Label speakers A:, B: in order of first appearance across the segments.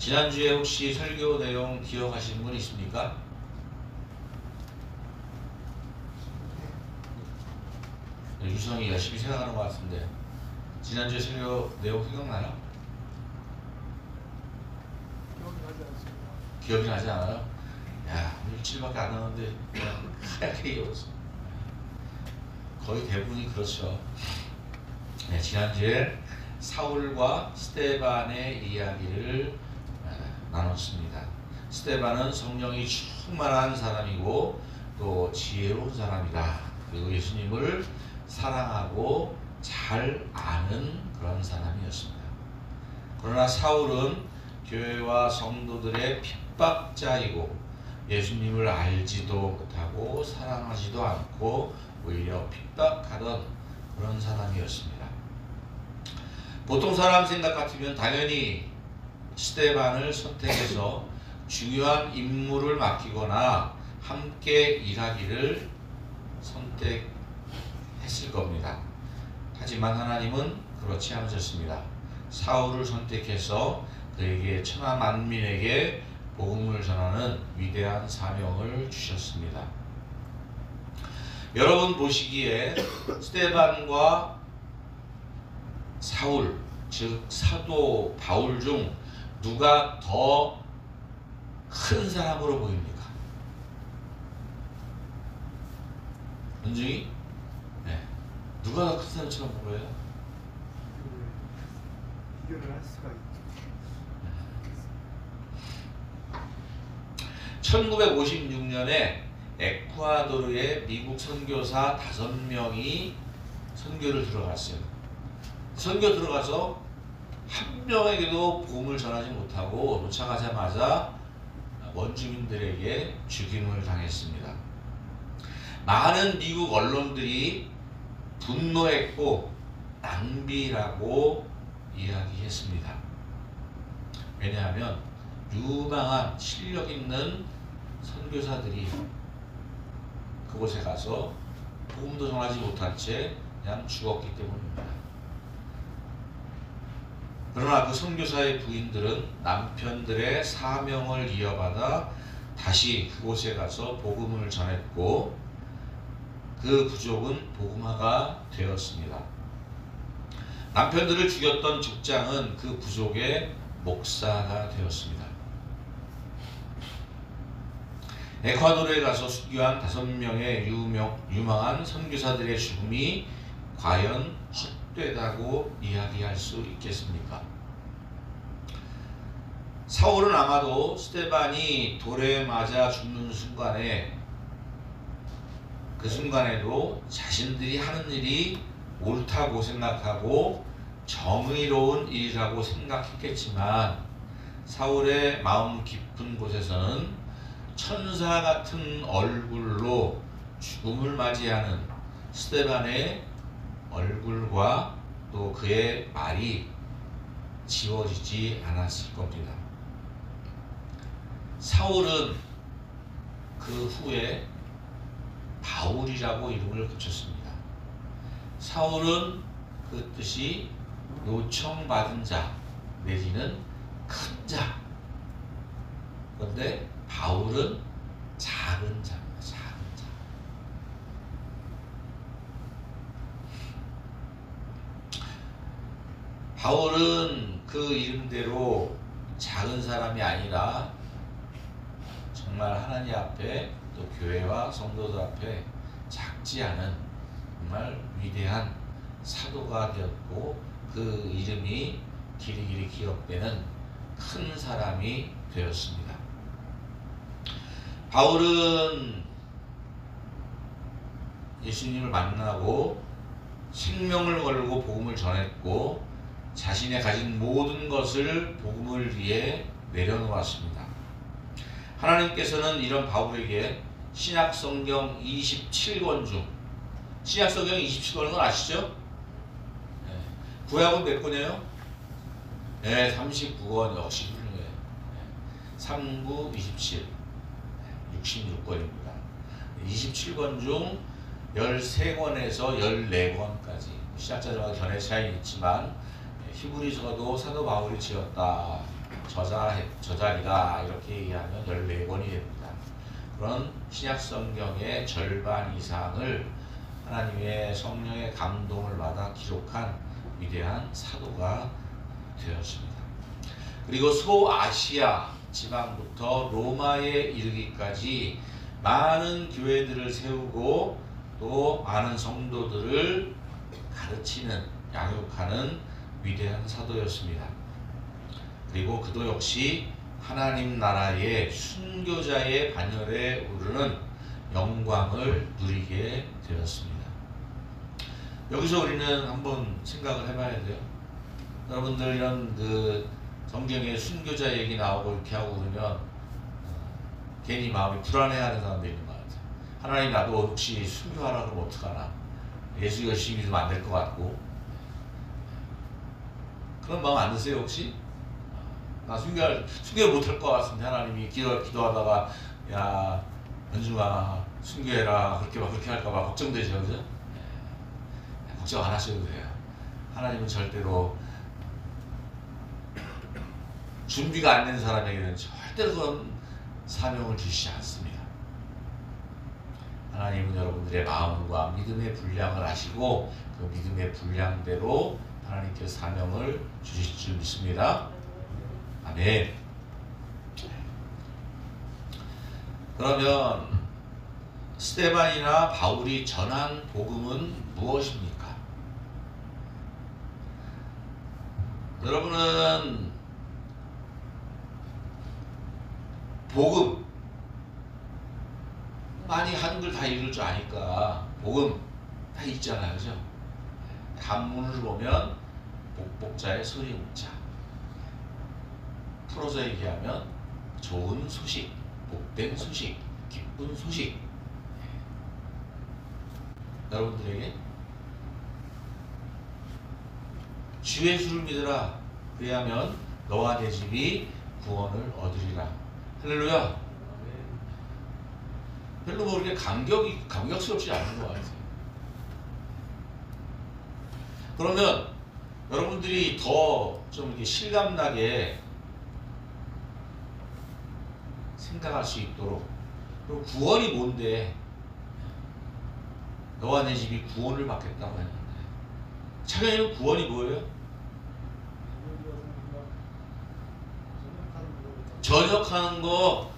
A: 지난주에 혹시 설교 내용 기억하시는 분 있습니까? 유성이 열심히 생각하는 것 같은데 지난주에 설교 내용 생각나요? 기억이 나지 않아요? 야, 일주일밖에 안 남았는데 그냥 하얗게 이어졌어. 거의 대부분이 그렇죠. 네, 지난주에 사울과 스데반의 이야기를 나눴습니다. 스데반은 성령이 충만한 사람이고 또 지혜로운 사람이다. 그리고 예수님을 사랑하고 잘 아는 그런 사람이었습니다. 그러나 사울은 교회와 성도들의 핍박자이고 예수님을 알지도 못하고 사랑하지도 않고 오히려 핍박하던 그런 사람이었습니다. 보통 사람 생각 같으면 당연히 스데반을 선택해서 중요한 임무를 맡기거나 함께 일하기를 선택했을 겁니다. 하지만 하나님은 그렇지 않으셨습니다. 사울을 선택해서 그에게 천하 만민에게 복음을 전하는 위대한 사명을 주셨습니다. 여러분 보시기에 스데반과 사울, 즉 사도 바울 중 누가 더 큰 사람으로 보입니까? 은중이? 네. 누가 더 큰 사람처럼 보여요?
B: 비교를 할 수가 있죠.
A: 1956년에 에콰도르의 미국 선교사 5명이 선교를 들어갔어요. 선교 들어가서 한 명에게도 복음을 전하지 못하고 도착하자마자 원주민들에게 죽임을 당했습니다. 많은 미국 언론들이 분노했고 낭비라고 이야기했습니다. 왜냐하면 유망한 실력 있는 선교사들이 그곳에 가서 복음도 전하지 못한 채 그냥 죽었기 때문입니다. 그러나 그 선교사의 부인들은 남편들의 사명을 이어받아 다시 그곳에 가서 복음을 전했고 그 부족은 복음화가 되었습니다. 남편들을 죽였던 족장은 그 부족의 목사가 되었습니다. 에콰도르에 가서 순교한 5명의 유망한 선교사들의 죽음이 과연 헛되다고 이야기할 수 있겠습니까? 사울은 아마도 스데반이 돌에 맞아 죽는 순간에 그 순간에도 자신들이 하는 일이 옳다고 생각하고 정의로운 일이라고 생각했겠지만 사울의 마음 깊은 곳에서는 천사 같은 얼굴로 죽음을 맞이하는 스데반의 얼굴과 또 그의 말이 지워지지 않았을 겁니다. 사울은 그 후에 바울이라고 이름을 붙였습니다. 사울은 그 뜻이 요청받은 자 내지는 큰 자. 그런데 바울은 작은 자입니다. 작은 자. 바울은 그 이름대로 작은 사람이 아니라 정말 하나님 앞에 또 교회와 성도들 앞에 작지 않은 정말 위대한 사도가 되었고 그 이름이 길이길이 기억되는 큰 사람이 되었습니다. 바울은 예수님을 만나고 생명을 걸고 복음을 전했고 자신의 가진 모든 것을 복음을 위해 내려놓았습니다. 하나님께서는 이런 바울에게 신약성경 27권 중 신약성경 27권인 건 아시죠? 네. 구약은 몇 권이에요? 네, 39권 역시 훌륭해요. 39, 27, 66권입니다. 27권 중 13권에서 14권까지 시작자들마다 견해 차이는 있지만 히브리서도 사도 바울이 지었다 저자리가 이렇게 얘기하면 14권이 됩니다. 그런 신약 성경의 절반 이상을 하나님의 성령의 감동을 받아 기록한 위대한 사도가 되었습니다. 그리고 소아시아 지방부터 로마에 이르기까지 많은 교회들을 세우고 또 많은 성도들을 가르치는, 양육하는 위대한 사도였습니다. 그리고 그도 역시 하나님 나라의 순교자의 반열에 오르는 영광을 누리게 되었습니다. 여기서 우리는 한번 생각을 해봐야 돼요. 여러분들 이런 성경에 순교자 얘기 나오고 이렇게 하고 그러면 괜히 마음이 불안해하는 사람도 있는 것 같아요. 하나님 나도 혹시 순교하라 그러면 어떡하나. 예수 열심히 믿으면 안 될 것 같고. 그런 마음 안 드세요 혹시? 나 순교 못할 것 같은데 하나님이 기도하다가 야 연중아 순교해라 그렇게 할까봐 걱정되죠, 그죠? 걱정 안 하셔도 돼요. 하나님은 절대로 준비가 안 된 사람에게는 절대로 그런 사명을 주시지 않습니다. 하나님은 여러분들의 마음과 믿음의 분량을 아시고 그 믿음의 분량대로 하나님께서 사명을 주실 줄 믿습니다. 아멘. 그러면 스데반이나 바울이 전한 복음은 무엇입니까? 여러분은 복음 많이 한글 다 읽을 줄 아니까 복음 다 읽잖아요, 그죠? 한문을 보면 복복자의 소리 문자, 풀어서 얘기하면 좋은 소식, 복된 소식, 기쁜 소식. 여러분들에게 주 예수를 믿으라 그리하면 너와 내 집이 구원을 얻으리라. 할렐루야. 별로 뭐 이렇게 감격스럽지 않은 것 같아요. 그러면 여러분들이 더 좀 이렇게 실감나게 생각할 수 있도록, 그리고 구원이 뭔데? 너와 내 집이 구원을 받겠다고 했는데, 차라리 구원이 뭐예요? 전역하는 거.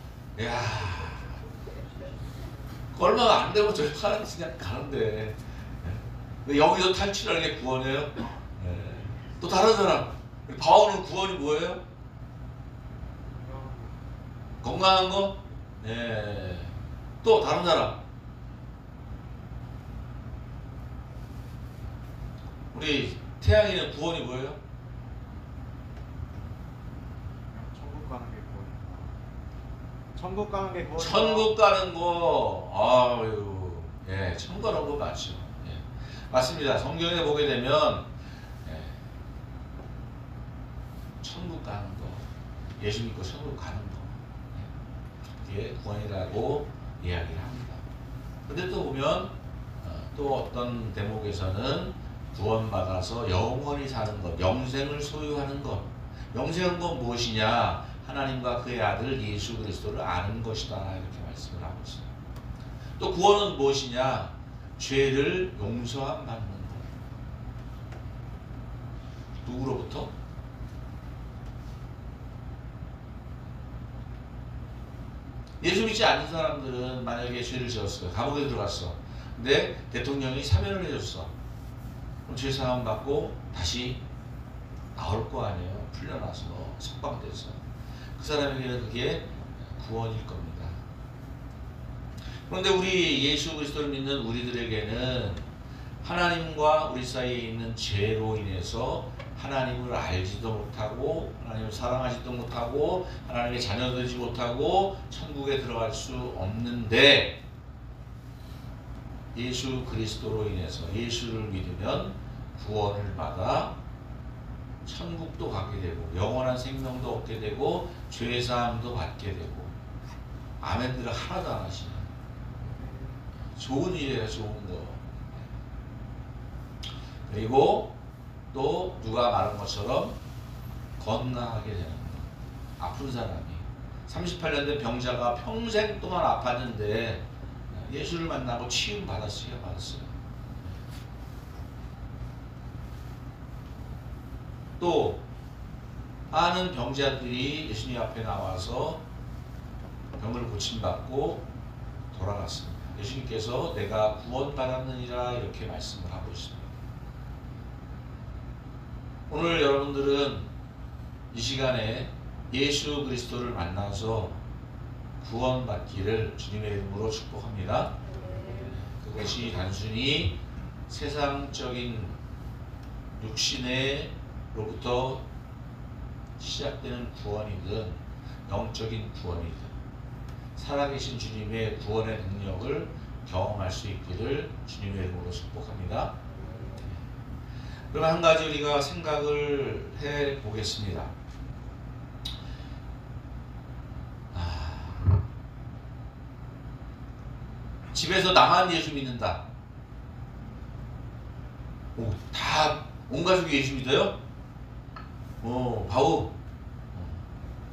A: 야, 얼마 안 되고 전역하는 거 그냥 가는데 여기서 탈출하는 게 구원이에요? 또 다른 사람, 바울은 구원이 뭐예요? 건강한 거? 네. 또 다른 사람, 우리 태양이는 구원이 뭐예요?
B: 천국 가는 게 구원이다. 천국 가는 게 구원이다.
A: 천국 가는 거, 아유, 예, 천국 가는 거 맞죠. 예. 맞습니다. 성경에 보게 되면, 예, 천국 가는 거, 예수 믿고 천국 가는 거, 예, 그게 구원이라고 이야기를 합니다. 근데 또 보면, 또 어떤 대목에서는 구원받아서 영원히 사는 것, 영생을 소유하는 것. 영생은 건 무엇이냐? 하나님과 그의 아들 예수 그리스도를 아는 것이다. 이렇게 말씀을 하고 있어요. 또 구원은 무엇이냐? 죄를 용서함 받는 것. 누구로부터? 예수 믿지 않는 사람들은 만약에 죄를 지었어요. 감옥에 들어갔어. 근데 대통령이 사면을 해줬어. 그럼 죄사함 받고 다시 나올 거 아니에요. 풀려나서 석방돼서. 그 사람에게는 그게 구원일 겁니다. 그런데 우리 예수 그리스도를 믿는 우리들에게는 하나님과 우리 사이에 있는 죄로 인해서 하나님을 알지도 못하고 하나님을 사랑하지도 못하고 하나님의 자녀되지 못하고 천국에 들어갈 수 없는데, 예수 그리스도로 인해서 예수를 믿으면 구원을 받아 천국도 가게 되고 영원한 생명도 얻게 되고 죄사함도 받게 되고. 아멘들을 하나도 안 하시네. 좋은 일이에요, 좋은 거. 그리고 또 누가 말한 것처럼 건강하게 되는 거. 아픈 사람이 38년 된 병자가 평생 동안 아팠는데 예수를 만나고 치유 받았어요. 또 많은 병자들이 예수님 앞에 나와서 병을 고침받고 돌아갔습니다. 예수님께서 내가 구원받았느니라 이렇게 말씀을 하고 있습니다. 오늘 여러분들은 이 시간에 예수 그리스도를 만나서 구원받기를 주님의 이름으로 축복합니다. 그것이 단순히 세상적인 육신으로부터 시작되는 구원이든 영적인 구원이든 살아계신 주님의 구원의 능력을 경험할 수 있기를 주님의 이름으로 축복합니다. 그럼 한 가지 우리가 생각을 해 보겠습니다. 집에서 나만 예수 믿는다. 다 온 가족이 예수 믿어요? 바우.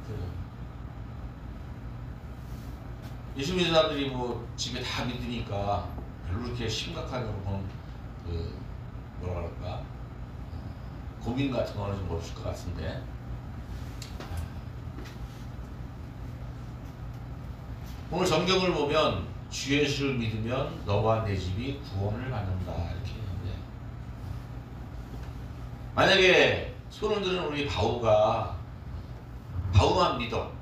A: 그래요. 예수 믿는 사람들이 뭐 집에 다 믿으니까 별로 그렇게 심각한 그런 뭐라 그럴까 고민 같은 거는 좀 없을 것 같은데. 오늘 성경을 보면 주 예수를 믿으면 너와 내 집이 구원을 받는다 이렇게 했는데, 만약에 손을 드는 우리 바우만 믿어.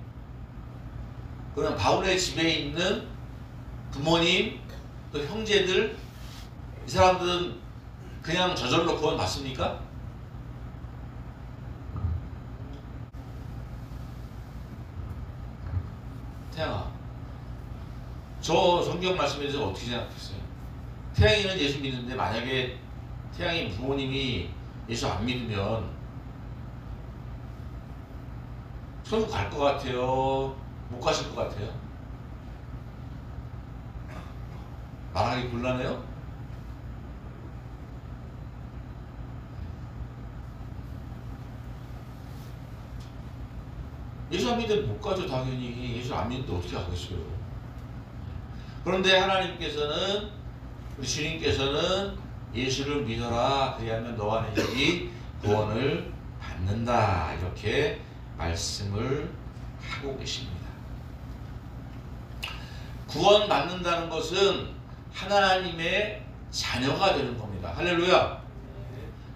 A: 그러면 바울의 집에 있는 부모님 또 형제들 이 사람들은 그냥 저절로 구원 받습니까? 태양아, 저 성경 말씀에 대해서 어떻게 생각했어요? 태양이는 예수 믿는데 만약에 태양이 부모님이 예수 안 믿으면 천국 갈 것 같아요? 못 가실 것 같아요? 말하기 곤란해요? 예수 안 믿으면 못 가죠. 당연히. 예수 안 믿는데 어떻게 가겠어요? 그런데 하나님께서는, 우리 주님께서는 예수를 믿어라 그리하면 너와 내 집이 구원을 받는다 이렇게 말씀을 하고 계십니다. 구원 받는다는 것은 하나님의 자녀가 되는 겁니다. 할렐루야.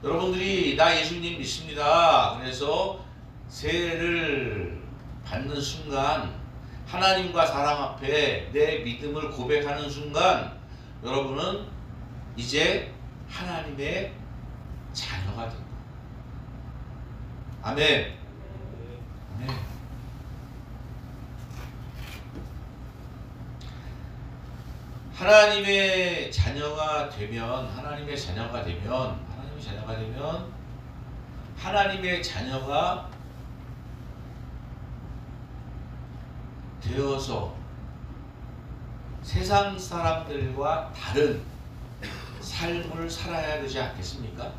A: 여러분들이 나 예수님 믿습니다. 그래서 세례를 받는 순간, 하나님과 사람 앞에 내 믿음을 고백하는 순간, 여러분은 이제 하나님의 자녀가 된다. 아멘. 아멘. 하나님의 자녀가 되면 하나님의 자녀가 되어서 세상 사람들과 다른 삶을 살아야 되지 않겠습니까?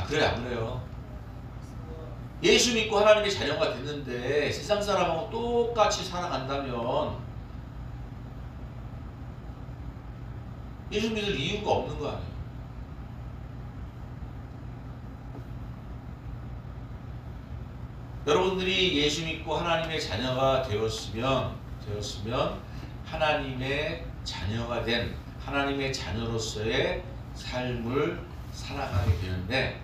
A: 그래요? 안 그래요? 예수 믿고 하나님의 자녀가 됐는데 세상 사람하고 똑같이 살아간다면 예수 믿을 이유가 없는 거 아니에요? 여러분들이 예수 믿고 하나님의 자녀가 되었으면 하나님의 자녀가 된 하나님의 자녀로서의 삶을 살아가게 되는데,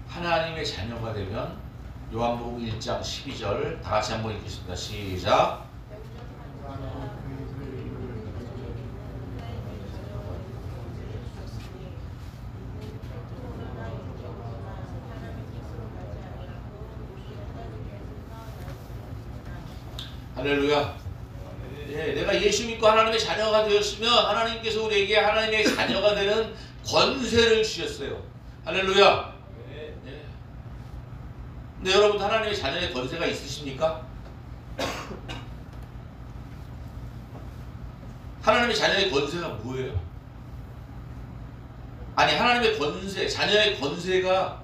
A: 하나님의 자녀가 되면 요한복음 1장 12절 다 같이 한번 읽겠습니다. 시작. 할렐루야. 예, 내가 예수 믿고 하나님의 자녀가 되었으면 하나님께서 우리에게 하나님의 자녀가 되는 권세를 주셨어요. 할렐루야. 예. 근데 여러분 하나님의 자녀의 권세가 있으십니까? 하나님의 자녀의 권세가 뭐예요? 아니 하나님의 권세, 자녀의 권세가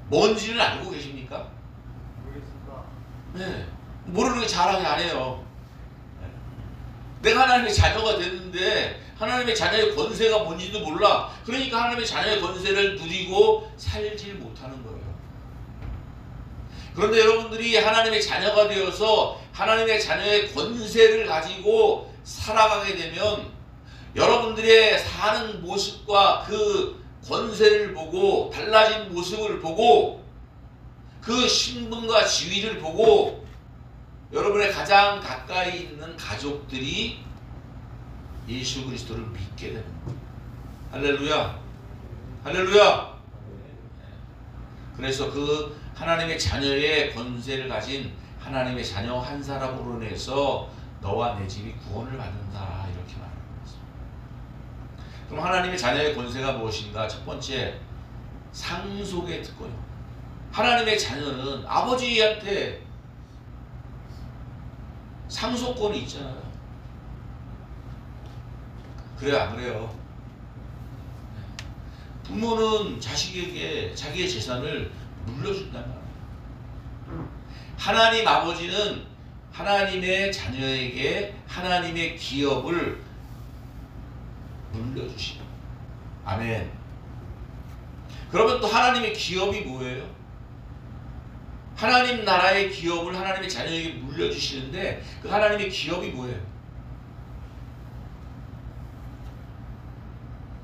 A: 뭔지를 알고 계십니까?
B: 모르겠습니다.
A: 네. 모르는 게 자랑이 아니에요. 내가 하나님의 자녀가 됐는데 하나님의 자녀의 권세가 뭔지도 몰라. 그러니까 하나님의 자녀의 권세를 누리고 살질 못하는 거예요. 그런데 여러분들이 하나님의 자녀가 되어서 하나님의 자녀의 권세를 가지고 살아가게 되면 여러분들의 사는 모습과 그 권세를 보고 달라진 모습을 보고 그 신분과 지위를 보고 여러분의 가장 가까이 있는 가족들이 예수 그리스도를 믿게 되는 거예요. 할렐루야. 할렐루야. 그래서 그 하나님의 자녀의 권세를 가진 하나님의 자녀 한 사람으로 인해서 너와 내 집이 구원을 받는다 이렇게 말하는 것입니다. 그럼 하나님의 자녀의 권세가 무엇인가? 첫 번째, 상속의 특권이요. 하나님의 자녀는 아버지한테 상속권이 있잖아요. 그래요, 안 그래요? 부모는 자식에게 자기의 재산을 물려준단 말이에요. 하나님 아버지는 하나님의 자녀에게 하나님의 기업을 물려주시고, 아멘. 그러면 또 하나님의 기업이 뭐예요? 하나님 나라의 기업을 하나님의 자녀에게 물려주시는데 그 하나님의 기업이 뭐예요?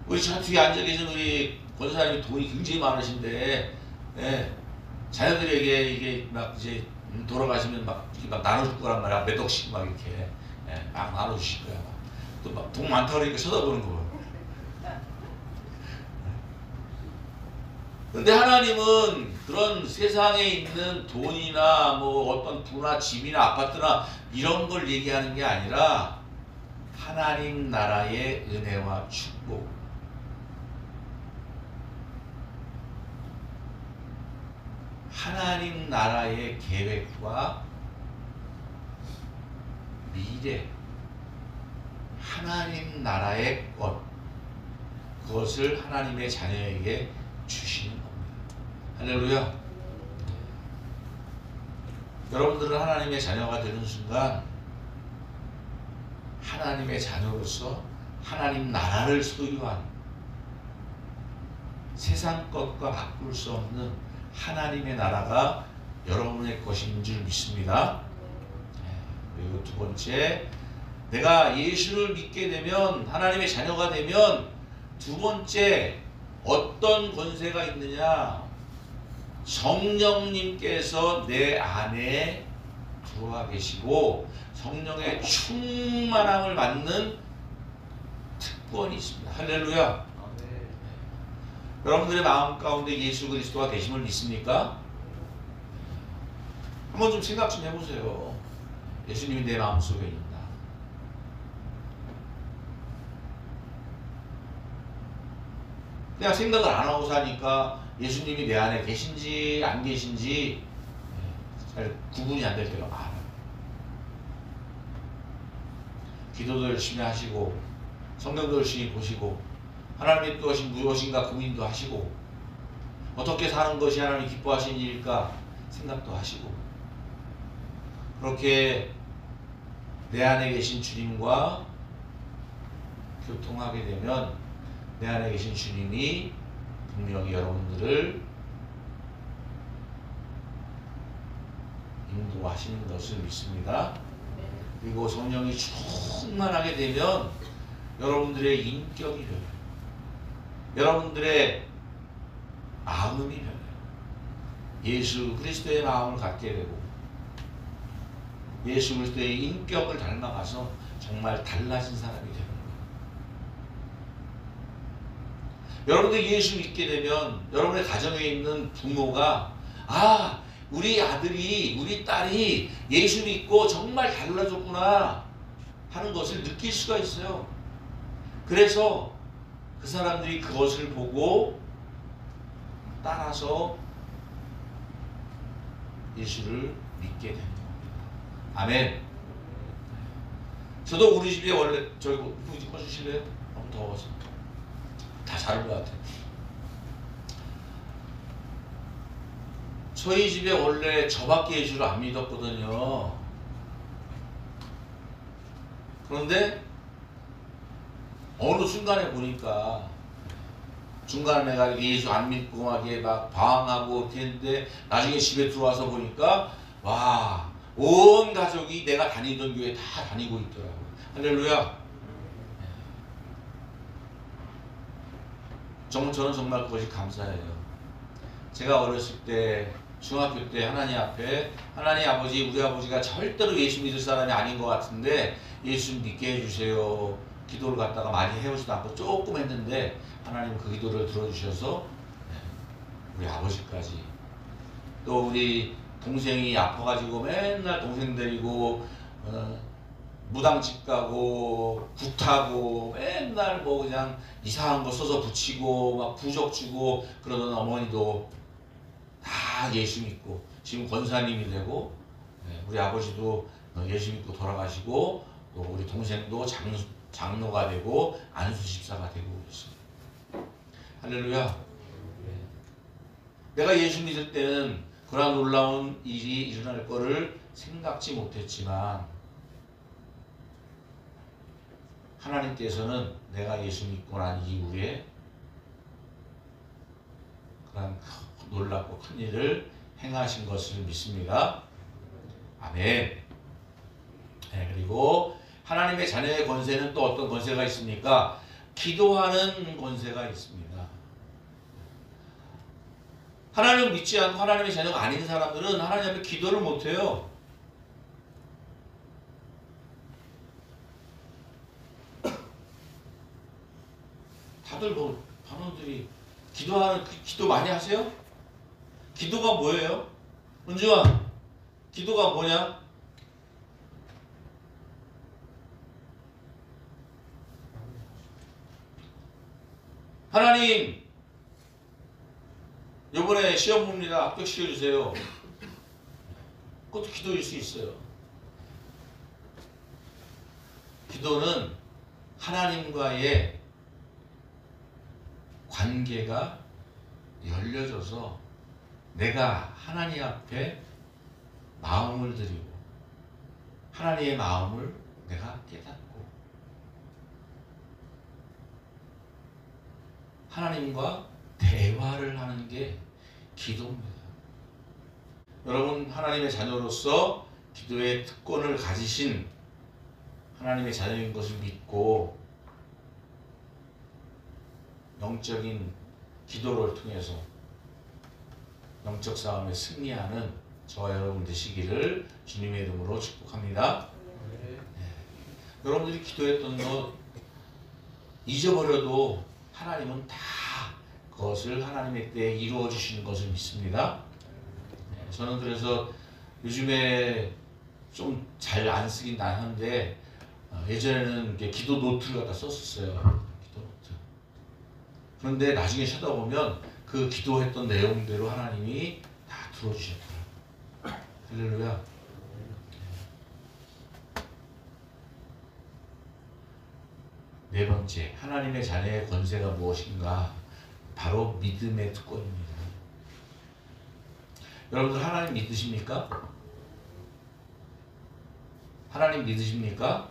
A: 우리 저 뒤에 앉아 계신 우리 권사님이 돈이 굉장히 많으신데, 예, 자녀들에게 이게 막 이제 돌아가시면 막 이렇게 막 나눠줄 거란 말이야. 몇 억씩 막 이렇게, 예, 막 나눠주실 거야. 또 막 돈 많다 그러니까 쳐다보는 거예요. 근데 하나님은 그런 세상에 있는 돈이나 뭐 어떤 부나 집이나 아파트나 이런 걸 얘기하는 게 아니라 하나님 나라의 은혜와 축복, 하나님 나라의 계획과 미래, 하나님 나라의 것, 그것을 하나님의 자녀에게 주시는 겁니다. 할렐루야. 여러분들은 하나님의 자녀가 되는 순간 하나님의 자녀로서 하나님 나라를 소유한 세상 것과 바꿀 수 없는 하나님의 나라가 여러분의 것인 줄 믿습니다. 그리고 두 번째, 내가 예수를 믿게 되면, 하나님의 자녀가 되면 두 번째 어떤 권세가 있느냐? 성령님께서 내 안에 들어와 계시고 성령의 충만함을 받는 특권이 있습니다. 할렐루야. 여러분들의 마음 가운데 예수 그리스도가 계심을 믿습니까? 한번 좀 생각 좀 해보세요. 예수님이 내 마음속에 있나? 그냥 생각을 안 하고 사니까 예수님이 내 안에 계신지 안 계신지 잘 구분이 안 될 때가 많아요. 기도도 열심히 하시고 성경도 열심히 보시고 하나님의 뜻이 무엇인가 고민도 하시고 어떻게 사는 것이 하나님이 기뻐하시는 일일까 생각도 하시고, 그렇게 내 안에 계신 주님과 교통하게 되면 내 안에 계신 주님이 분명히 여러분들을 인도하시는 것을 믿습니다. 그리고 성령이 충만하게 되면 여러분들의 인격이 변해요. 여러분들의 마음이 변해요. 예수 그리스도의 마음을 갖게 되고 예수 그리스도의 인격을 닮아가서 정말 달라진 사람이 되는 거예요. 여러분들이 예수 믿게 되면 여러분의 가정에 있는 부모가 우리 아들이 우리 딸이 예수 믿고 정말 달라졌구나 하는 것을 느낄 수가 있어요. 그래서 그 사람들이 그것을 보고 따라서 예수를 믿게 되는 겁니다. 아멘. 저도 우리 집에 원래 저기 후지 꺼주실래요? 너무 더워서 다 다른 것 같아요. 저희 집에 원래 저밖에 예수를 안 믿었거든요. 그런데 어느 순간에 보니까 중간에 내가 예수 안 믿고 막 방황하고 이렇게 했는데 나중에 집에 들어와서 보니까 와, 온 가족이 내가 다니던 교회 다 다니고 있더라고요. 할렐루야. 저는 정말 그것이 감사해요. 제가 어렸을 때 중학교 때 하나님 앞에 하나님 아버지, 우리 아버지가 절대로 예수 믿을 사람이 아닌 것 같은데 예수 믿게 해주세요. 기도를 갖다가 많이 해오지도 않고 조금 했는데 하나님 그 기도를 들어주셔서 우리 아버지까지, 또 우리 동생이 아파가지고 맨날 동생 데리고 무당집 가고 굿하고 맨날 뭐 그냥 이상한 거 써서 붙이고 막 부적 주고 그러던 어머니도 다 예수 믿고 지금 권사님이 되고, 우리 아버지도 예수 믿고 돌아가시고, 또 우리 동생도 장로가 되고 안수집사가 되고 그랬습니다. 할렐루야. 내가 예수 믿을 때는 그러한 놀라운 일이 일어날 거를 생각지 못했지만 하나님께서는 내가 예수 믿고 난 이후에 그런 놀랍고 큰 일을 행하신 것을 믿습니다. 아멘. 네, 그리고 하나님의 자녀의 권세는 또 어떤 권세가 있습니까? 기도하는 권세가 있습니다. 하나님을 믿지 않고 하나님의 자녀가 아닌 사람들은 하나님 앞에 기도를 못해요. 다들 뭐 반원들이 기도 많이 하세요? 기도가 뭐예요? 은주아, 기도가 뭐냐? 하나님, 요번에 시험 봅니다. 합격시켜주세요. 그것도 기도일 수 있어요. 기도는 하나님과의 관계가 열려져서 내가 하나님 앞에 마음을 드리고 하나님의 마음을 내가 깨닫고 하나님과 대화를 하는 게 기도입니다. 여러분, 하나님의 자녀로서 기도의 특권을 가지신 하나님의 자녀인 것을 믿고 영적인 기도를 통해서 영적 싸움에 승리하는 저와 여러분 되시기를 주님의 이름으로 축복합니다. 네. 여러분들이 기도했던 것 잊어버려도 하나님은 다 그것을 하나님의 때에 이루어 주시는 것을 믿습니다. 네. 저는 그래서 요즘에 좀 잘 안 쓰긴 하는데 예전에는 기도 노트를 갖다 썼었어요. 기도 노트. 그런데 나중에 찾아보면 그 기도했던 내용대로 하나님이 다 들어주셨더라고요. 할렐루야. 네 번째, 하나님의 자녀의 권세가 무엇인가? 바로 믿음의 특권입니다. 여러분들 하나님 믿으십니까? 하나님 믿으십니까?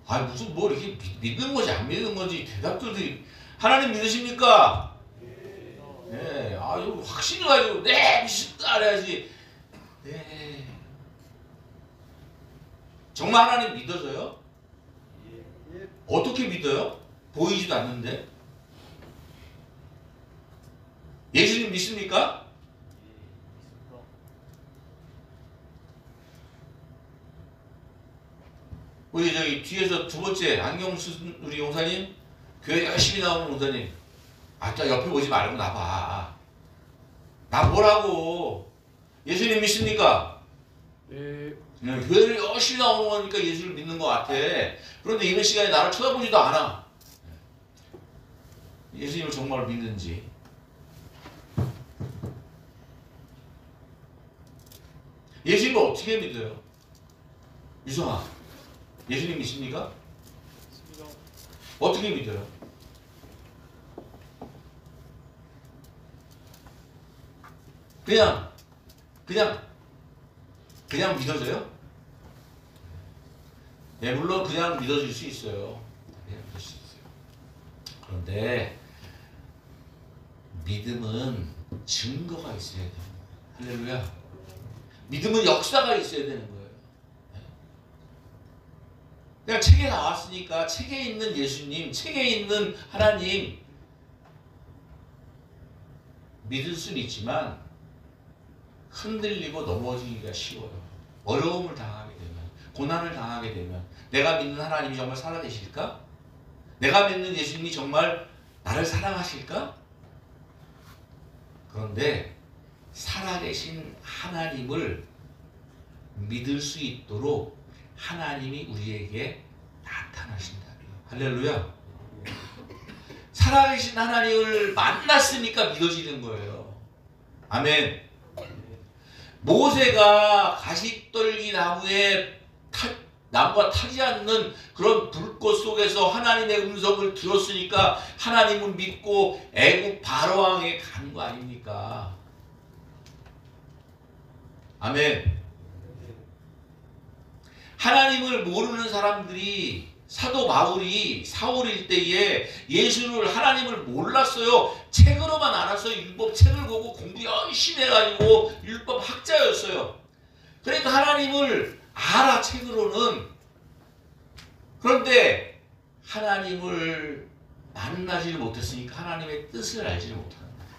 A: 아, 무슨 뭐 이렇게 믿는 거지 안 믿는 거지 대답들이. 하나님 믿으십니까? 네, 아, 이거 확신이 가지고 네 믿습니다 그래야지. 네, 정말 하나님 믿어져요? 어떻게 믿어요? 보이지도 않는데. 예수님 믿습니까? 우리 저기 뒤에서 두 번째 안경 쓴 우리 용사님, 교회 열심히 나오는 용사님, 저 옆에 보지 말고 나봐. 나 보라고. 예수님 믿습니까?
B: 네.
A: 교회를 열심히 나오는 거니까 예수를 믿는 것 같아. 그런데 이런 시간에 나를 쳐다보지도 않아. 예수님을 정말 믿는지. 예수님을 어떻게 믿어요? 유성아, 예수님 믿습니까?
B: 믿습니다.
A: 어떻게 믿어요? 그냥 믿어져요? 예, 물론 그냥 믿어질 수 있어요. 그냥 믿을 수 있어요. 그런데 믿음은 증거가 있어야 돼요. 할렐루야. 믿음은 역사가 있어야 되는 거예요. 그냥 책에 나왔으니까 책에 있는 예수님, 책에 있는 하나님 믿을 수는 있지만 흔들리고 넘어지기가 쉬워요. 어려움을 당하게 되면, 고난을 당하게 되면 내가 믿는 하나님이 정말 살아계실까? 내가 믿는 예수님이 정말 나를 사랑하실까? 그런데 살아계신 하나님을 믿을 수 있도록 하나님이 우리에게 나타나신다고요. 할렐루야. 살아계신 하나님을 만났으니까 믿어지는 거예요. 아멘. 모세가 가시떨기 나무가 타지 않는 그런 불꽃 속에서 하나님의 음성을 들었으니까 하나님을 믿고 애굽 바로왕에 간 거 아닙니까? 아멘. 하나님을 모르는 사람들이 사도 바울이 사울일 때에 예수를 하나님을 몰랐어요. 책으로만 알았어요. 율법 책을 보고 공부 열심히 해가지고 율법 학자였어요. 그러니까 하나님을 알아 책으로는. 그런데 하나님을 만나지를 못했으니까 하나님의 뜻을 알지를 못하는 거예요.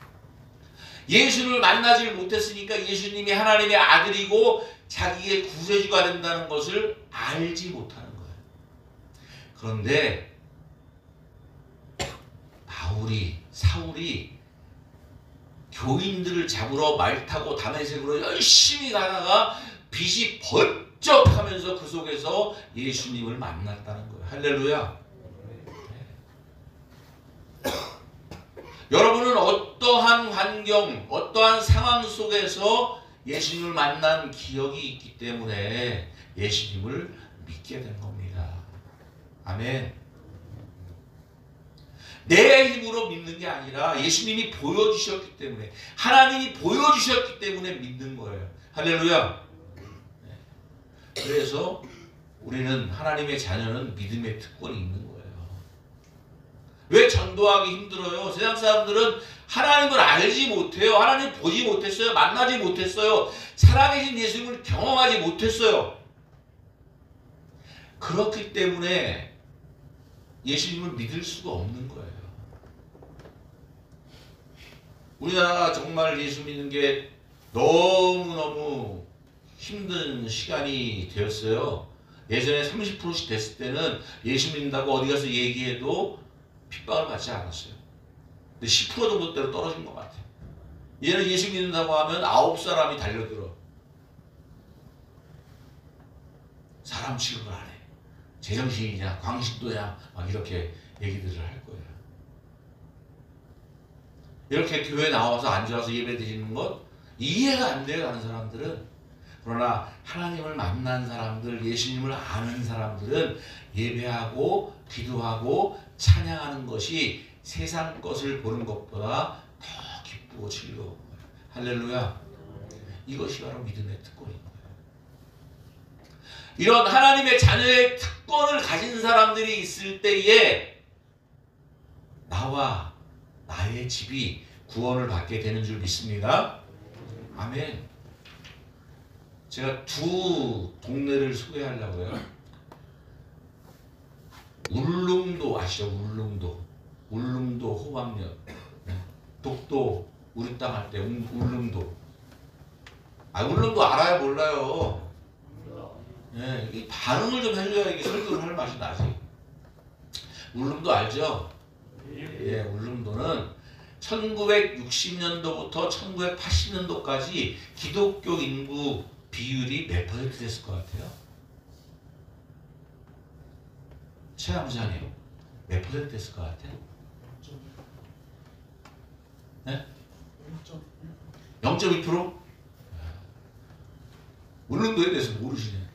A: 예수를 만나지를 못했으니까 예수님이 하나님의 아들이고 자기의 구세주가 된다는 것을 알지 못하는 거예요. 그런데 사울이 교인들을 잡으러 말 타고 다메섹으로 열심히 가다가 빛이 번쩍하면서 그 속에서 예수님을 만났다는 거예요. 할렐루야. 여러분은 어떠한 환경, 어떠한 상황 속에서 예수님을 만난 기억이 있기 때문에 예수님을 믿게 된 겁니다. 아멘. 내 힘으로 믿는 게 아니라 예수님이 보여주셨기 때문에, 하나님이 보여주셨기 때문에 믿는 거예요. 할렐루야. 그래서 우리는 하나님의 자녀는 믿음의 특권이 있는 거예요. 왜 전도하기 힘들어요? 세상 사람들은 하나님을 알지 못해요. 하나님 보지 못했어요. 만나지 못했어요. 살아계신 예수님을 경험하지 못했어요. 그렇기 때문에 예수님을 믿을 수가 없는 거예요. 우리나라가 정말 예수 믿는 게 너무너무 힘든 시간이 되었어요. 예전에 30%씩 됐을 때는 예수 믿는다고 어디 가서 얘기해도 핍박을 받지 않았어요. 근데 10% 정도대로 떨어진 것 같아요. 얘는 예수 믿는다고 하면 9사람이 달려들어. 사람 취급을 안 해. 제정신이냐 광신도냐 막 이렇게 얘기들을 할 거예요. 이렇게 교회 나와서 앉아서 예배 드리는 것 이해가 안 돼요. 다른 사람들은. 그러나 하나님을 만난 사람들, 예수님을 아는 사람들은 예배하고 기도하고 찬양하는 것이 세상 것을 보는 것보다 더 기쁘고 즐거운 거예요. 할렐루야. 이것이 바로 믿음의 특권인 거예요. 이런 하나님의 자녀의 특권을 가진 사람들이 있을 때에 나와 나의 집이 구원을 받게 되는 줄 믿습니다. 아멘. 제가 두 동네를 소개하려고요. 울릉도 아시죠? 울릉도 호박역. 독도 우리 땅 할 때 울릉도. 울릉도 알아요? 몰라요? 네, 이 반응을 좀 해줘야 이게 설교를 할 맛이 나지. 울릉도 알죠? 예, 울릉도는 1960년도부터 1980년도까지 기독교 인구 비율이 몇 퍼센트 됐을 것 같아요? 최양자님 몇 퍼센트 됐을 것 같아요? 네? 0.2%? 울릉도에 대해서 모르시네.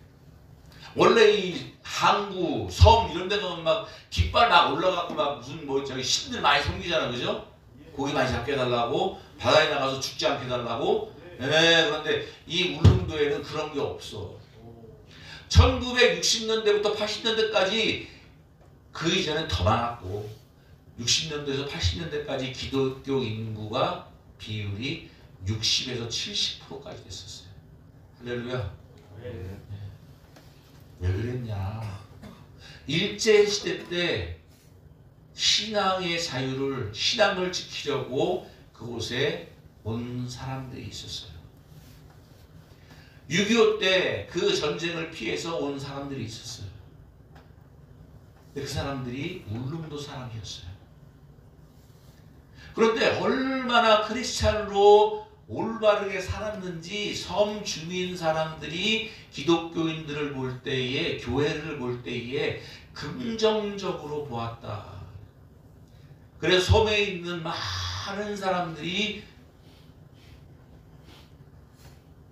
A: 원래 이 항구, 섬 이런 데 가면 막 깃발 막 올라가고 막 무슨 뭐 저기 신들 많이 섬기잖아, 그죠? 고기 많이 잡게 해달라고, 바다에 나가서 죽지 않게 해달라고. 그런데 이 울릉도에는 그런 게 없어. 1960년대부터 80년대까지 그 이전엔 더 많았고 60년대에서 80년대까지 기독교 인구가 비율이 60에서 70%까지 됐었어요. 할렐루야. 왜 그랬냐? 일제시대 때 신앙의 자유를, 신앙을 지키려고 그곳에 온 사람들이 있었어요. 6.25 때 그 전쟁을 피해서 온 사람들이 있었어요. 근데 그 사람들이 울릉도 사람이었어요. 그런데 얼마나 크리스찬으로 올바르게 살았는지 섬 주민 사람들이 기독교인들을 볼 때에, 교회를 볼 때에 긍정적으로 보았다. 그래서 섬에 있는 많은 사람들이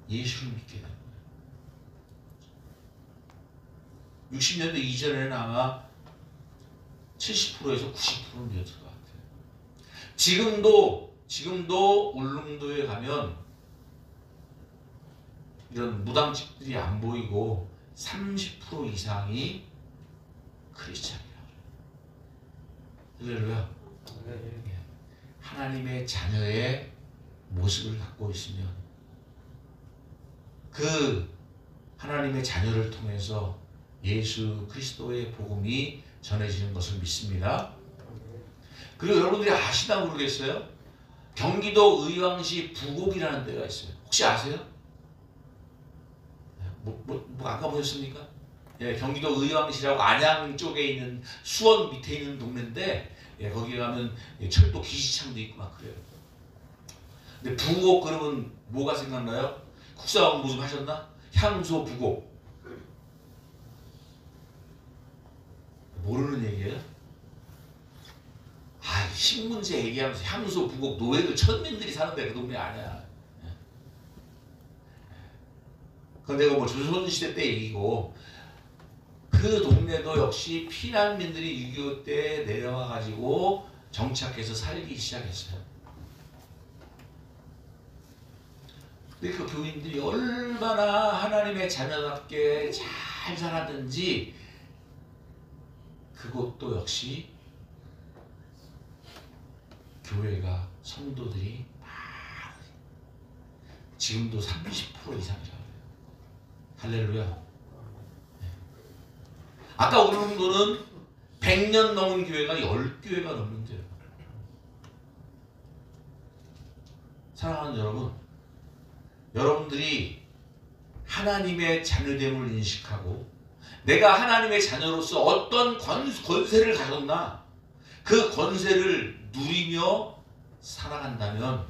A: 예수를 믿게 된 거예요. 60년대 이전에는 아마 70%에서 90%는 되었을 것 같아요. 지금도 울릉도에 가면 이런 무당집들이 안 보이고 30% 이상이 크리스찬이라고 해요. 할렐루야. 하나님의 자녀의 모습을 갖고 있으면 그 하나님의 자녀를 통해서 예수 그리스도의 복음이 전해지는 것을 믿습니다. 그리고 여러분들이 아시나 모르겠어요? 경기도 의왕시 부곡이라는 데가 있어요. 혹시 아세요? 안 가보셨습니까? 예, 경기도 의왕시라고 안양 쪽에 있는 수원 밑에 있는 동네인데 거기 가면 철도 기시창도 있고 막 그래요. 근데 부곡 그러면 뭐가 생각나요? 국사공부 좀 하셨나? 향소 부곡. 모르는 얘기예요? 신문제 얘기하면서 향소 부곡 노예들 천민들이 사는데 그 동네 아니야. 그건 내가 뭐 조선시대 때 얘기고 그 동네도 역시 피난민들이 6.25 때 내려와 가지고 정착해서 살기 시작했어요. 근데 그 교인들이 얼마나 하나님의 자녀답게 잘 살았는지 그것도 역시 교회가 성도들이 지금도 30% 이상이라고 해요. 할렐루야. 아까 울릉도는 100년 넘은 교회가 10교회가 넘는데요. 사랑하는 여러분, 여러분들이 하나님의 자녀됨을 인식하고 내가 하나님의 자녀로서 어떤 권세를 가졌나 그 권세를 누리며 살아간다면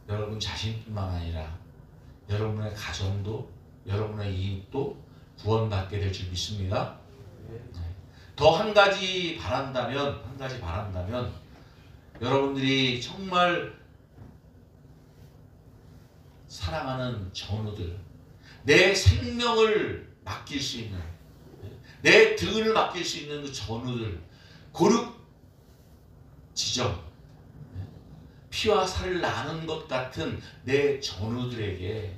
A: 여러분 자신뿐만 아니라 여러분의 가정도 여러분의 이웃도 구원받게 될 줄 믿습니다. 더 한 가지 바란다면 여러분들이 정말 사랑하는 전우들, 내 생명을 맡길 수 있는, 내 등을 맡길 수 있는 그 전우들, 고륙 지정, 피와 살을 나눈 것 같은 내 전우들에게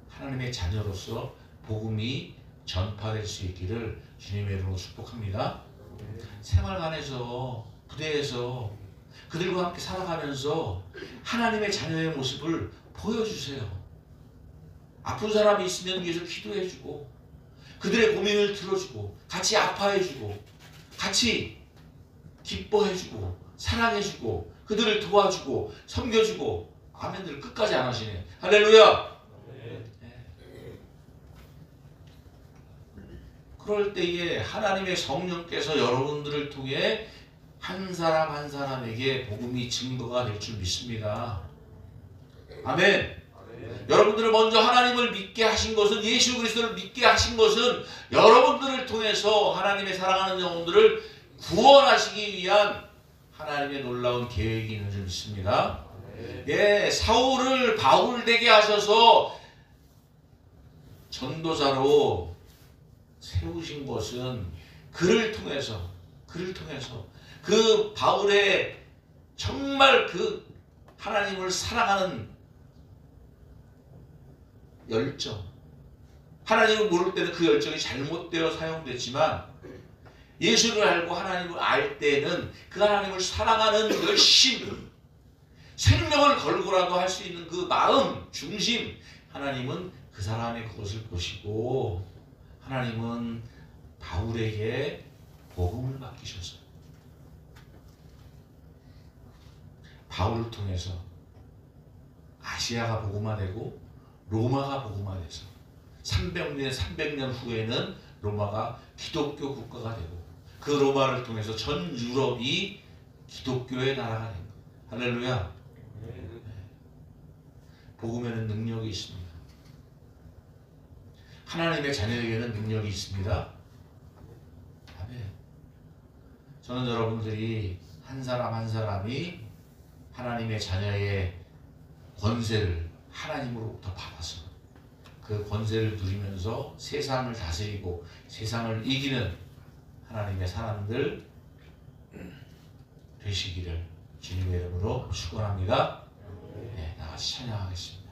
A: 하나님의 자녀로서 복음이 전파될 수 있기를 주님의 이름으로 축복합니다. 생활관에서, 부대에서 그들과 함께 살아가면서 하나님의 자녀의 모습을 보여주세요. 아픈 사람이 있으면 위해서 기도해주고 그들의 고민을 들어주고 같이 아파해주고 같이 기뻐해주고 사랑해주고 그들을 도와주고 섬겨주고. 아멘들 끝까지 안 하시네. 할렐루야. 그럴 때에 하나님의 성령께서 여러분들을 통해 한 사람 한 사람에게 복음이 증거가 될 줄 믿습니다. 아멘. 여러분들을 먼저 하나님을 믿게 하신 것은, 예수 그리스도를 믿게 하신 것은 여러분들을 통해서 하나님의 사랑하는 영혼들을 구원하시기 위한 하나님의 놀라운 계획이 있는 줄 믿습니다. 예, 사울을 바울 되게 하셔서 전도자로 세우신 것은 그를 통해서 그 바울의 정말 그 하나님을 사랑하는 열정, 하나님을 모를 때는 그 열정이 잘못되어 사용됐지만 예수를 알고 하나님을 알 때는 그 하나님을 사랑하는 열심, 생명을 걸고라도 할 수 있는 그 마음, 중심, 하나님은 그 사람의 그것을 보시고 하나님은 바울에게 복음을 맡기셨어요. 바울을 통해서 아시아가 복음화되고 로마가 복음화돼서 300년 후에는 로마가 기독교 국가가 되고 그 로마를 통해서 전 유럽이 기독교의 나라가 된 거예요. 할렐루야. 복음에는 능력이 있습니다. 하나님의 자녀에게는 능력이 있습니다. 아멘. 저는 여러분들이 한 사람 한 사람이 하나님의 자녀의 권세를 하나님으로부터 받아서 그 권세를 누리면서 세상을 다스리고 세상을 이기는 하나님의 사람들 되시기를 주님의 이름으로 축원합니다. 네, 나같이 찬양하겠습니다.